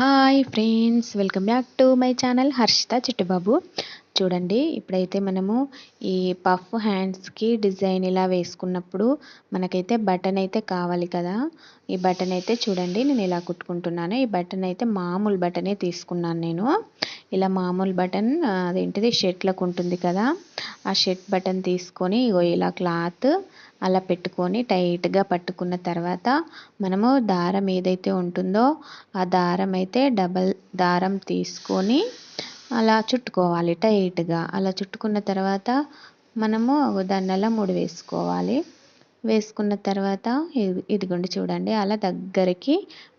Hi friends, welcome back to my channel Harshitha Chittubabu. చూడండి, ఇప్పుడైతే మనము ఈ పఫ్ హ్యాండ్స్కి డిజైన్ ఇలా వేసుకున్నప్పుడు మనకైతే బటన్ అయితే కావాలి కదా. ఈ బటన్ అయితే చూడండి నేను ఇలా కుట్టుకుంటున్నాను. ఈ బటన్ అయితే మామూలు బటనే తీసుకున్నాను నేను. ఇలా మామూలు బటన్ అదేంటిది షర్ట్లకు ఉంటుంది కదా, ఆ షర్ట్ బటన్ తీసుకొని ఇలా క్లాత్ అలా పెట్టుకొని టైట్గా పట్టుకున్న తర్వాత మనము దారం ఏదైతే ఉంటుందో ఆ దారం అయితే డబల్ దారం తీసుకొని అలా చుట్టుకోవాలి టైట్గా. అలా చుట్టుకున్న తర్వాత మనము దాన్ని అలా ముడి వేసుకోవాలి. వేసుకున్న తర్వాత ఇదిగోండి చూడండి, అలా దగ్గరికి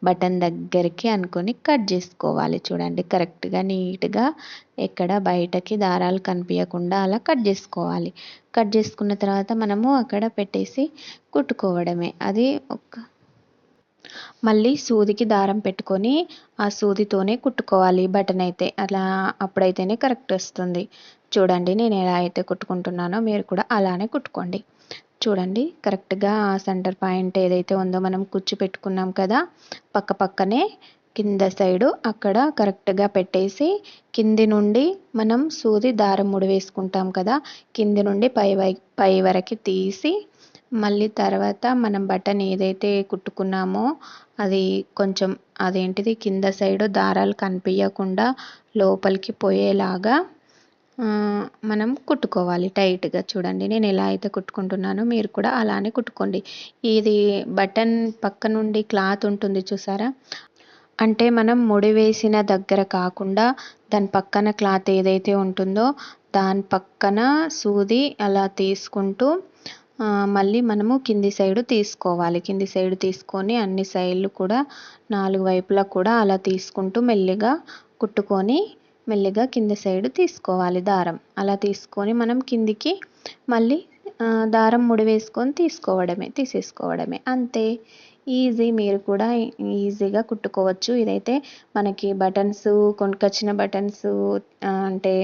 బటన్ దగ్గరికి అనుకొని కట్ చేసుకోవాలి. చూడండి కరెక్ట్గా నీట్గా ఎక్కడ బయటకి దారాలు కనిపించకుండా అలా కట్ చేసుకోవాలి. కట్ చేసుకున్న తర్వాత మనము అక్కడ పెట్టేసి కుట్టుకోవడమే. అది మళ్ళీ సూదికి దారం పెట్టుకొని ఆ సూదితోనే కుట్టుకోవాలి బటన్ అయితే. అలా అప్పుడైతేనే కరెక్ట్ వస్తుంది. చూడండి నేను ఎలా అయితే కుట్టుకుంటున్నానో మీరు కూడా అలానే కుట్టుకోండి. చూడండి కరెక్ట్గా సెంటర్ పాయింట్ ఏదైతే ఉందో మనం కుచ్చు పెట్టుకున్నాం కదా, పక్కనే కింద సైడు అక్కడ కరెక్ట్గా పెట్టేసి కింది నుండి మనం సూది దారం ముడి వేసుకుంటాం కదా, కింది నుండి పై వరకు తీసి మళ్ళీ తర్వాత మనం బటన్ ఏదైతే కుట్టుకున్నామో అది కొంచెం అదేంటిది కింద సైడు దారాలు కనిపించకుండా లోపలికి పోయేలాగా మనం కుట్టుకోవాలి టైట్గా. చూడండి నేను ఎలా అయితే కుట్టుకుంటున్నానో మీరు కూడా అలానే కుట్టుకోండి. ఇది బటన్ పక్క నుండి క్లాత్ ఉంటుంది చూసారా, అంటే మనం ముడి వేసిన దగ్గర కాకుండా దాని పక్కన క్లాత్ ఏదైతే ఉంటుందో దాని పక్కన సూది అలా తీసుకుంటూ మళ్ళీ మనము కింది సైడు తీసుకోవాలి. కింది సైడు తీసుకొని అన్ని సైడ్లు కూడా 4 వైపులా కూడా అలా తీసుకుంటూ మెల్లిగా కుట్టుకొని మెల్లిగా కింది సైడు తీసుకోవాలి దారం. అలా తీసుకొని మనం కిందికి మళ్ళీ దారం ముడి వేసుకొని తీసేసుకోవడమే అంతే. ఈజీ, మీరు కూడా ఈజీగా కుట్టుకోవచ్చు. ఇదైతే మనకి బటన్స్ కొనుకొచ్చిన బటన్స్ అంటే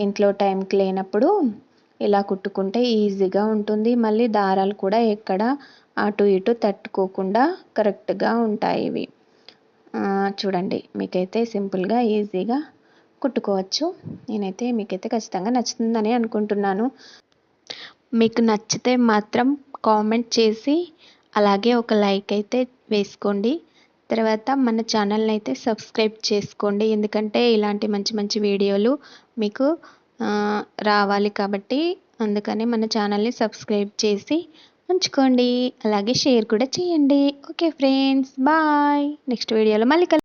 ఇంట్లో టైంకి లేనప్పుడు ఇలా కుట్టుకుంటే ఈజీగా ఉంటుంది. మళ్ళీ దారాలు కూడా ఎక్కడ అటు ఇటు తట్టుకోకుండా కరెక్ట్గా ఉంటాయి ఇవి. చూడండి మీకైతే సింపుల్గా ఈజీగా కుట్టుకోవచ్చు. నేనైతే మీకైతే ఖచ్చితంగా నచ్చుతుందని అనుకుంటున్నాను. మీకు నచ్చితే మాత్రం కామెంట్ చేసి అలాగే ఒక లైక్ అయితే వేసుకోండి. తర్వాత మన ఛానల్ని అయితే సబ్స్క్రైబ్ చేసుకోండి, ఎందుకంటే ఇలాంటి మంచి మంచి వీడియోలు మీకు రావాలి కాబట్టి. అందుకని మన ఛానల్ని సబ్స్క్రైబ్ చేసి ఉంచుకోండి, అలాగే షేర్ కూడా చేయండి. Okay friends, bye. నెక్స్ట్ వీడియోలో మళ్ళీ